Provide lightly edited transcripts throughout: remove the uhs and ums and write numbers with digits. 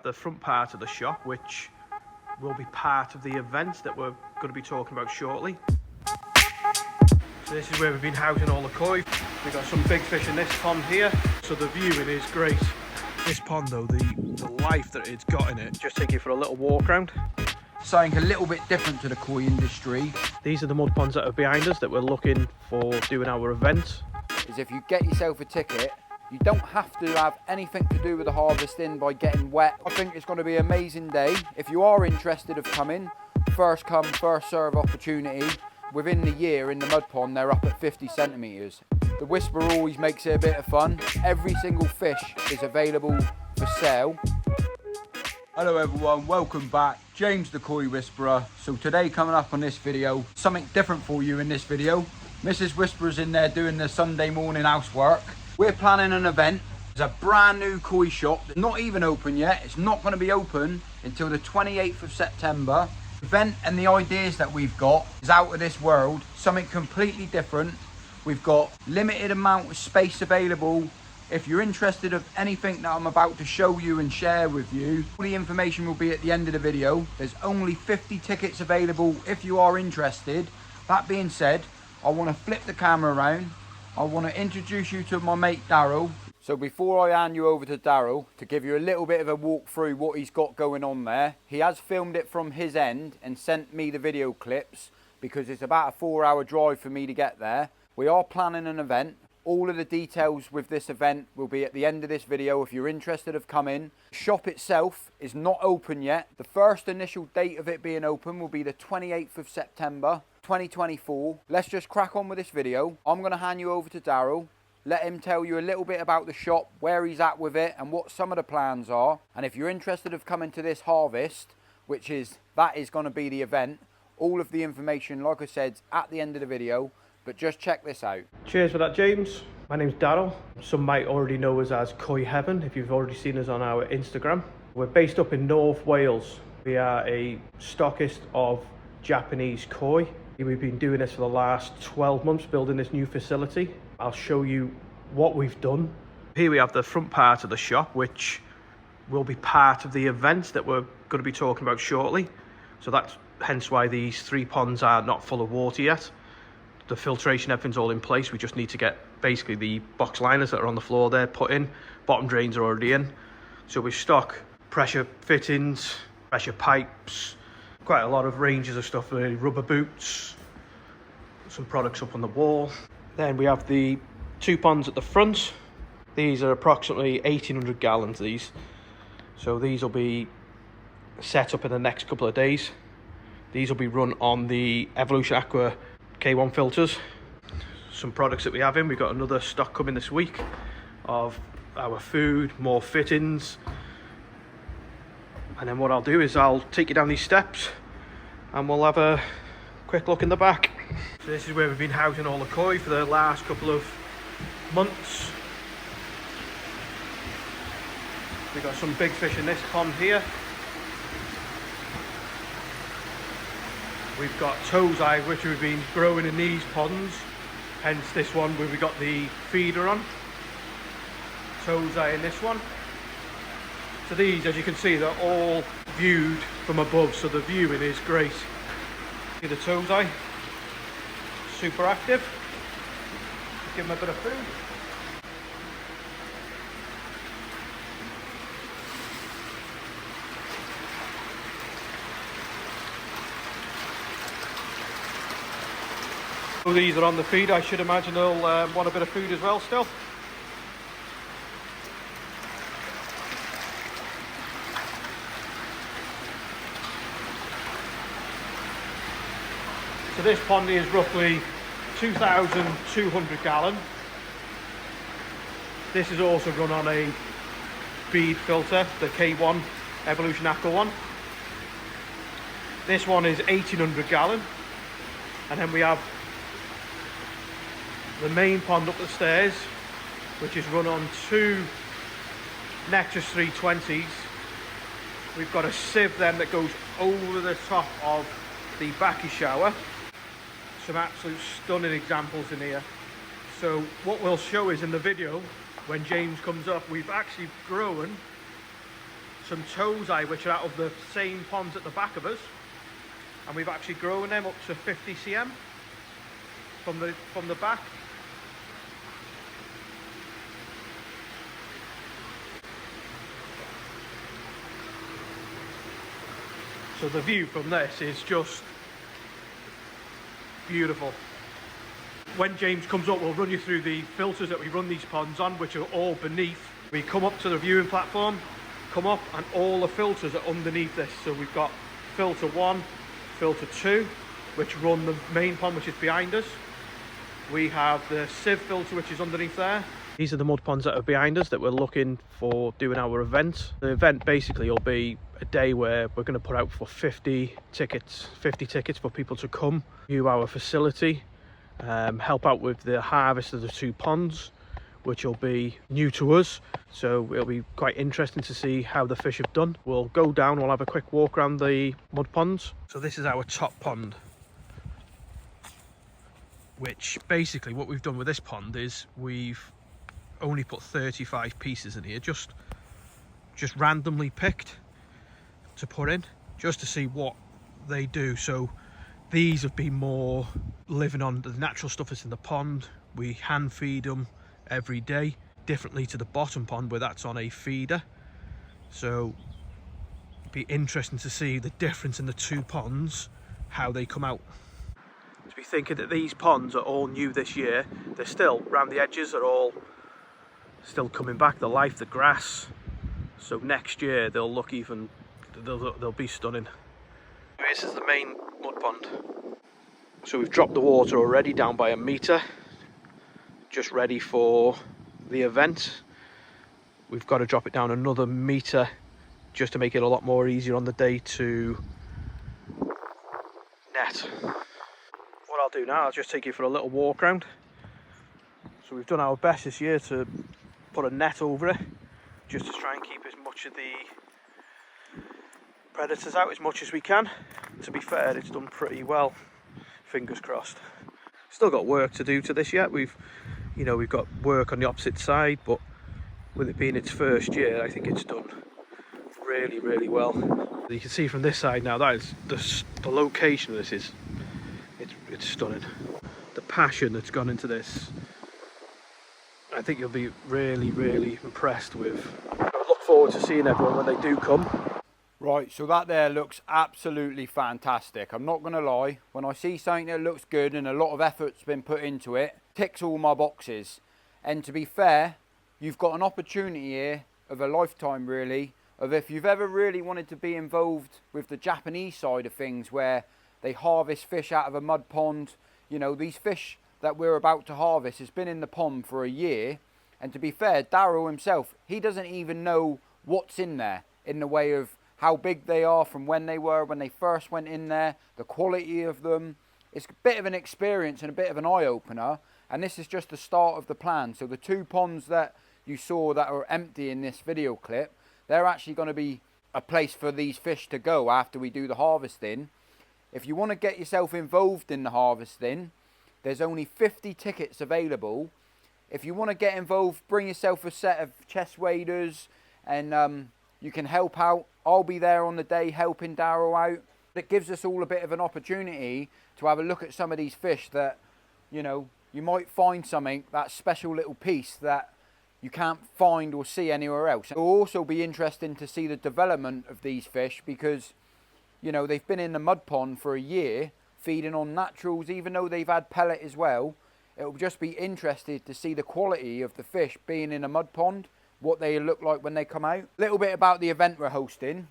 the front part of the shop, which will be part of the event that we're going to be talking about shortly. So this is where we've been housing all the koi. We've got some big fish in this pond here, so the viewing is great. This pond though, the life that it's got in it, just take you for a little walk around. Something a little bit different to the koi industry. These are the mud ponds that are behind us that we're looking for doing our event. Is if you get yourself a ticket, you don't have to have anything to do with the harvesting by getting wet. I think it's going to be an amazing day. If you are interested of coming, first come, first serve opportunity. Within the year in the mud pond, they're up at 50 centimetres. The Whisperer always makes it a bit of fun. Every single fish is available for sale. Hello everyone, welcome back. James the Koi Whisperer. So today coming up on this video, something different for you in this video. Mrs. Whisperer's in there doing the Sunday morning housework. We're planning an event. It's a brand new koi shop that's not even open yet. It's not going to be open until the 28th of September. The event and the ideas that we've got is out of this world, something completely different. We've got limited amount of space available. If you're interested of anything that I'm about to show you and share with you, all the information will be at the end of the video. There's only 50 tickets available if you are interested. That being said, I want to flip the camera around. I want to introduce you to my mate Daryl. So before I hand you over to Daryl to give you a little bit of a walk through what he's got going on there, he has filmed it from his end and sent me the video clips because it's about a 4-hour drive for me to get there. We are planning an event. All of the details with this event will be at the end of this video if you're interested of coming. The shop itself is not open yet. The first initial date of it being open will be the 28th of September 2024. Let's just crack on with this video. I'm going to hand you over to Daryl. Let him tell you a little bit about the shop, where he's at with it and what some of the plans are. And if you're interested of coming to this harvest, that is going to be the event, all of the information, like I said, at the end of the video. But just check this out. Cheers for that, James. My name's Daryl. Some might already know us as Koiheavenuk if you've already seen us on our Instagram. We're based up in North Wales. We are a stockist of Japanese koi. We've been doing this for the last 12 months, building this new facility. I'll show you what we've done. Here we have the front part of the shop, which will be part of the event that we're going to be talking about shortly. So that's hence why these 3 ponds are not full of water yet. The filtration, everything's all in place. We just need to get basically the box liners that are on the floor there put in. Bottom drains are already in. So we stock pressure fittings, pressure pipes, quite a lot of ranges of stuff, really, rubber boots, some products up on the wall. Then we have the 2 ponds at the front. These are approximately 1,800 gallons, these. So these will be set up in the next couple of days. These will be run on the Evolution Aqua K1 filters. Some products that we have in, we've got another stock coming this week of our food, more fittings. And then what I'll do is I'll take you down these steps and we'll have a quick look in the back. So this is where we've been housing all the koi for the last couple of months. We've got some big fish in this pond here. We've got tozai, which we've been growing in these ponds, hence this one where we got the feeder on. Tozai in this one. So these, as you can see, they're all viewed from above, so the viewing is great. See the tozai, super active. Give them a bit of food. So these are on the feed. I should imagine they'll want a bit of food as well still. So this pond is roughly 2,200 gallon. This is also run on a bead filter, the K1 Evolution Aqua one. This one is 1,800 gallon. And then we have the main pond up the stairs, which is run on 2 Nexus 320s. We've got a sieve then that goes over the top of the backy shower. Some absolute stunning examples in here. So what we'll show is in the video, when James comes up, we've actually grown some tozai, which are out of the same ponds at the back of us, and we've actually grown them up to 50 cm from the back. So the view from this is just beautiful. When James comes up, we'll run you through the filters that we run these ponds on, which are all beneath. We come up to the viewing platform, come up, and all the filters are underneath this. So we've got filter 1, filter 2, which run the main pond, which is behind us. We have the sieve filter, which is underneath there. These are the mud ponds that are behind us that we're looking for doing our event. The event basically will be a day where we're going to put out for 50 tickets for people to come, view our facility, help out with the harvest of the 2 ponds, which will be new to us. So it'll be quite interesting to see how the fish have done. We'll go down, we'll have a quick walk around the mud ponds. So this is our top pond, which basically what we've done with this pond is we've only put 35 pieces in here, just randomly picked to put in, just to see what they do. So these have been more living on the natural stuff that's in the pond. We hand feed them every day, differently to the bottom pond where that's on a feeder. So it'd be interesting to see the difference in the 2 ponds, how they come out. To be thinking that these ponds are all new this year, they're still around the edges, are all still coming back, the life, the grass. So next year they'll look even, they'll be stunning. This is the main mud pond. So we've dropped the water already down by 1 metre, just ready for the event. We've got to drop it down another metre just to make it a lot more easier on the day to net. What I'll do now, I'll just take you for a little walk around. So we've done our best this year to put a net over it, just to try and keep as much of the predators out as much as we can. To be fair, it's done pretty well, fingers crossed. Still got work to do to this yet. We've got work on the opposite side, but with it being its first year, I think it's done really, really well. You can see from this side now, that is the location of this is it's stunning. The passion that's gone into this, I think you'll be really, really impressed with. I look forward to seeing everyone when they do come. Right, so that there looks absolutely fantastic. I'm not going to lie, when I see something that looks good and a lot of effort's been put into it, ticks all my boxes. And to be fair, you've got an opportunity here of a lifetime really, of if you've ever really wanted to be involved with the Japanese side of things where they harvest fish out of a mud pond. You know, these fish that we're about to harvest has been in the pond for a year, and to be fair, Daryl himself, he doesn't even know what's in there in the way of how big they are from when they first went in there, the quality of them. It's a bit of an experience and a bit of an eye-opener, and this is just the start of the plan. So the 2 ponds that you saw that are empty in this video clip, they're actually going to be a place for these fish to go after we do the harvesting. If you want to get yourself involved in the harvesting, there's only 50 tickets available. If you want to get involved, bring yourself a set of chest waders and you can help out. I'll be there on the day helping Daryl out. It gives us all a bit of an opportunity to have a look at some of these fish that, you know, you might find something, that special little piece that you can't find or see anywhere else. It will also be interesting to see the development of these fish because, you know, they've been in the mud pond for a year, feeding on naturals, even though they've had pellet as well. It'll just be interesting to see the quality of the fish being in a mud pond, what they look like when they come out. A little bit about the event we're hosting.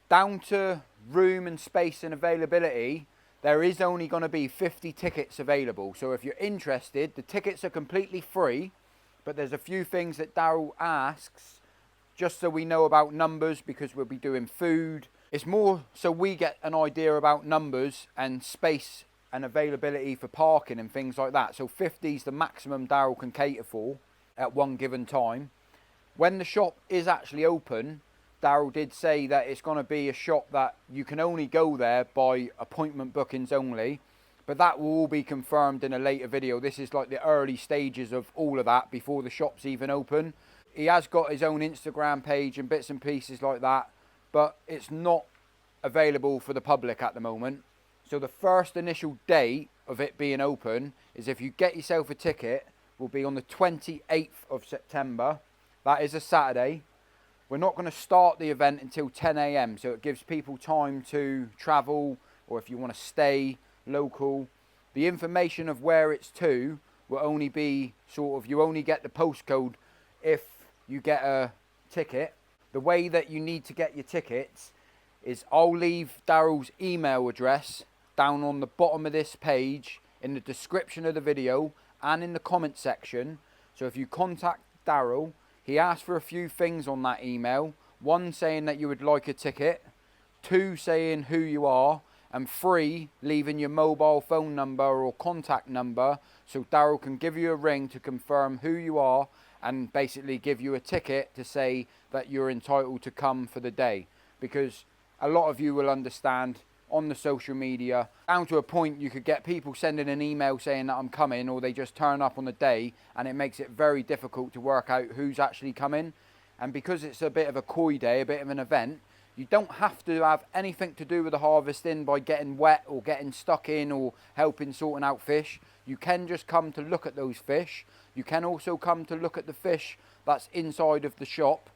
Down to room and space and availability, there is only going to be 50 tickets available. So if you're interested, the tickets are completely free, but there's a few things that Daryl asks just so we know about numbers, because we'll be doing food. It's more so we get an idea about numbers and space and availability for parking and things like that. So 50 is the maximum Daryl can cater for at one given time. When the shop is actually open, Daryl did say that it's going to be a shop that you can only go there by appointment bookings only, but that will all be confirmed in a later video. This is like the early stages of all of that before the shop's even open. He has got his own Instagram page and bits and pieces like that, but it's not available for the public at the moment. So the first initial date of it being open is, if you get yourself a ticket, will be on the 28th of September. That is a Saturday. We're not going to start the event until 10 a.m. so it gives people time to travel, or if you want to stay local. The information of where it's to will only be sort of, you only get the postcode if you get a ticket. The way that you need to get your tickets is, I'll leave Daryl's email address down on the bottom of this page, in the description of the video and in the comment section. So if you contact Daryl, he asks for a few things on that email. 1, saying that you would like a ticket. 2, saying who you are. And 3, leaving your mobile phone number or contact number, so Daryl can give you a ring to confirm who you are and basically give you a ticket to say that you're entitled to come for the day. Because a lot of you will understand, on the social media, down to a point, you could get people sending an email saying that I'm coming, or they just turn up on the day, and it makes it very difficult to work out who's actually coming. And because it's a bit of a koi day, a bit of an event, you don't have to have anything to do with the harvesting by getting wet or getting stuck in or helping sorting out fish. You can just come to look at those fish. You can also come to look at the fish that's inside of the shop.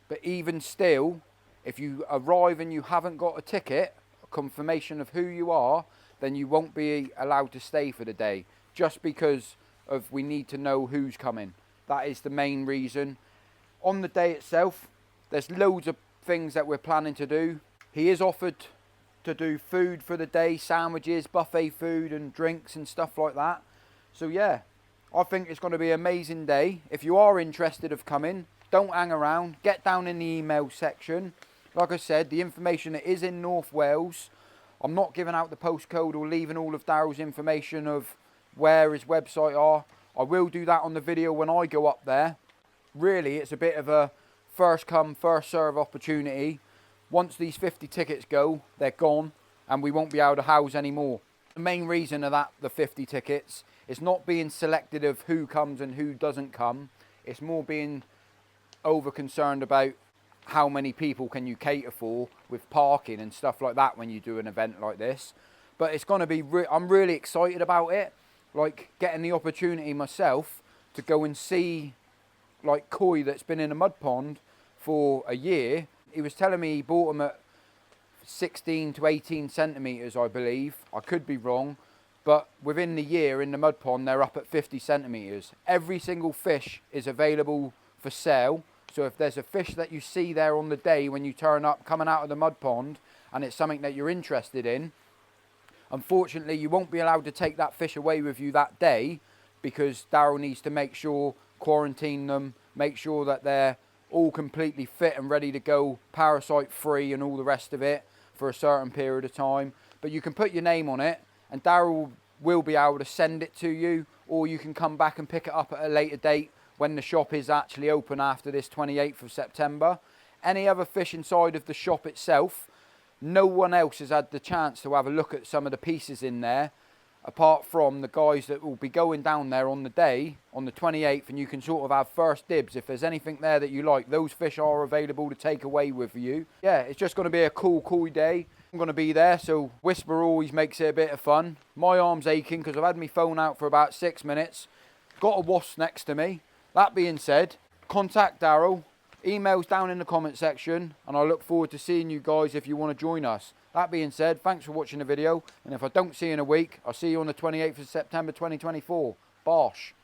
But even still, if you arrive and you haven't got a ticket, a confirmation of who you are, then you won't be allowed to stay for the day, just because of, we need to know who's coming. That is the main reason. On the day itself, there's loads of things that we're planning to do. He is offered to do food for the day, sandwiches, buffet food and drinks and stuff like that. So yeah, I think it's going to be an amazing day. If you are interested of coming, don't hang around, get down in the email section. Like I said, the information is in North Wales. I'm not giving out the postcode or leaving all of Daryl's information of where his website are. I will do that on the video when I go up there. Really, it's a bit of a first come, first serve opportunity. Once these 50 tickets go, they're gone, and we won't be able to house anymore. The main reason of that, the 50 tickets, is not being selected of who comes and who doesn't come. It's more being over concerned about how many people can you cater for with parking and stuff like that when you do an event like this. But it's going to be, I'm really excited about it. Like, getting the opportunity myself to go and see like koi that's been in a mud pond for a year. He was telling me he bought them at 16 to 18 centimetres, I believe. I could be wrong, but within the year in the mud pond, they're up at 50 centimetres. Every single fish is available for sale. So if there's a fish that you see there on the day when you turn up coming out of the mud pond, and it's something that you're interested in, unfortunately you won't be allowed to take that fish away with you that day, because Daryl needs to make sure, quarantine them, make sure that they're all completely fit and ready to go, parasite free and all the rest of it, for a certain period of time. But you can put your name on it, and Daryl will be able to send it to you, or you can come back and pick it up at a later date when the shop is actually open after this 28th of September. Any other fish inside of the shop itself, no one else has had the chance to have a look at some of the pieces in there, apart from the guys that will be going down there on the day, on the 28th, and you can sort of have first dibs. If there's anything there that you like, those fish are available to take away with you. Yeah, it's just going to be a cool koi day. I'm going to be there, so Whisper always makes it a bit of fun. My arm's aching because I've had my phone out for about 6 minutes. Got a wasp next to me. That being said, contact Daryl. Emails down in the comment section, and I look forward to seeing you guys if you want to join us. That being said, thanks for watching the video, and if I don't see you in a week, I'll see you on the 28th of September 2024. Bosh.